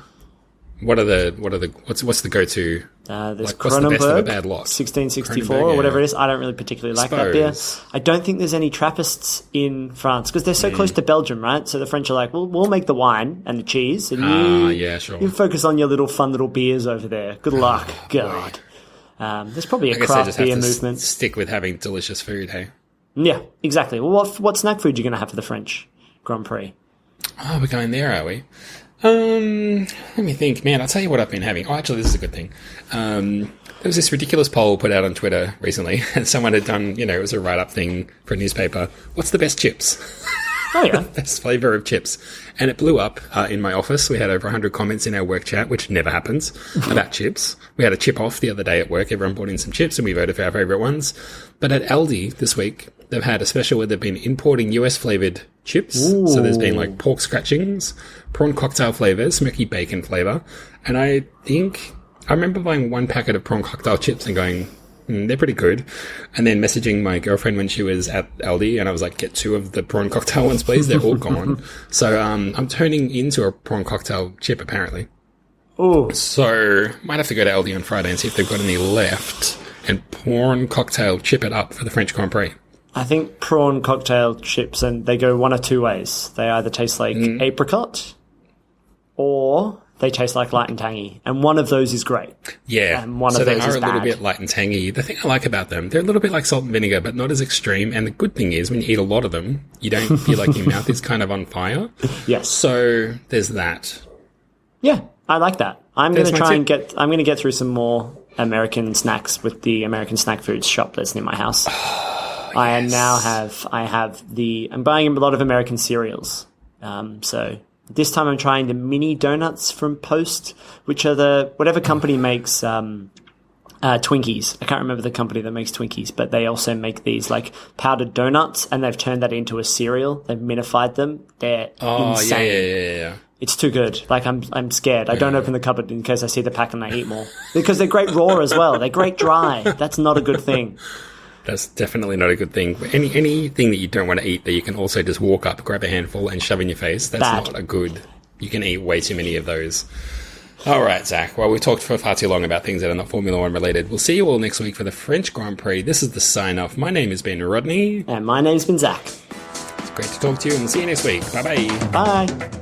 What's the go-to? There's Kronenbourg, 1664 or whatever it is. I don't really particularly like that beer. I don't think there's any Trappists in France because they're so close to Belgium, right? So the French are like, well, we'll make the wine and the cheese, and you focus on your fun little beers over there. Good luck. God. There's probably a craft beer movement. Stick with having delicious food, hey? Yeah, exactly. Well, what snack food are you going to have for the French Grand Prix? Oh, we're going there, are we? Let me think. Man, I'll tell you what I've been having. Oh, actually, this is a good thing. There was this ridiculous poll put out on Twitter recently, and someone had done, it was a write-up thing for a newspaper. What's the best chips? Oh, yeah. Best flavour of chips. And it blew up in my office. We had over 100 comments in our work chat, which never happens, about chips. We had a chip off the other day at work. Everyone brought in some chips, and we voted for our favourite ones. But at Aldi this week, they've had a special where they've been importing US-flavoured chips. Ooh. So there's been like pork scratchings, prawn cocktail flavours, smoky bacon flavour. And I think I remember buying one packet of prawn cocktail chips and going, they're pretty good. And then messaging my girlfriend when she was at Aldi, and I was like, get 2 of the prawn cocktail ones, please. They're all gone. So I'm turning into a prawn cocktail chip, apparently. Oh. So might have to go to Aldi on Friday and see if they've got any left and prawn cocktail chip it up for the French Grand Prix. I think prawn cocktail chips, and they go one of 2 ways. They either taste like apricot or they taste like light and tangy. And one of those is great. Yeah. And one of those is bad. So they are a little bit light and tangy. The thing I like about them, they're a little bit like salt and vinegar, but not as extreme. And the good thing is when you eat a lot of them, you don't feel like your mouth is kind of on fire. Yes. So there's that. Yeah, I like that. I'm going to get through some more American snacks with the American snack foods shop that's near my house. I'm buying a lot of American cereals. So This time I'm trying the mini donuts from Post, which are whatever company makes Twinkies. I can't remember the company that makes Twinkies, but they also make these like powdered donuts, and they've turned that into a cereal. They've minified them. They're insane. Yeah. It's too good. Like I'm scared. I don't open the cupboard in case I see the pack and I eat more. Because they're great raw as well. They're great dry. That's not a good thing. That's definitely not a good thing. Anything that you don't want to eat that you can also just walk up, grab a handful and shove in your face, that's Bad. not a good... You can eat way too many of those. All right, Zach. Well, we talked for far too long about things that are not Formula 1 related. We'll see you all next week for the French Grand Prix. This is the sign-off. My name has been Rodney. And my name's been Zach. It's great to talk to you, and we'll see you next week. Bye-bye. Bye.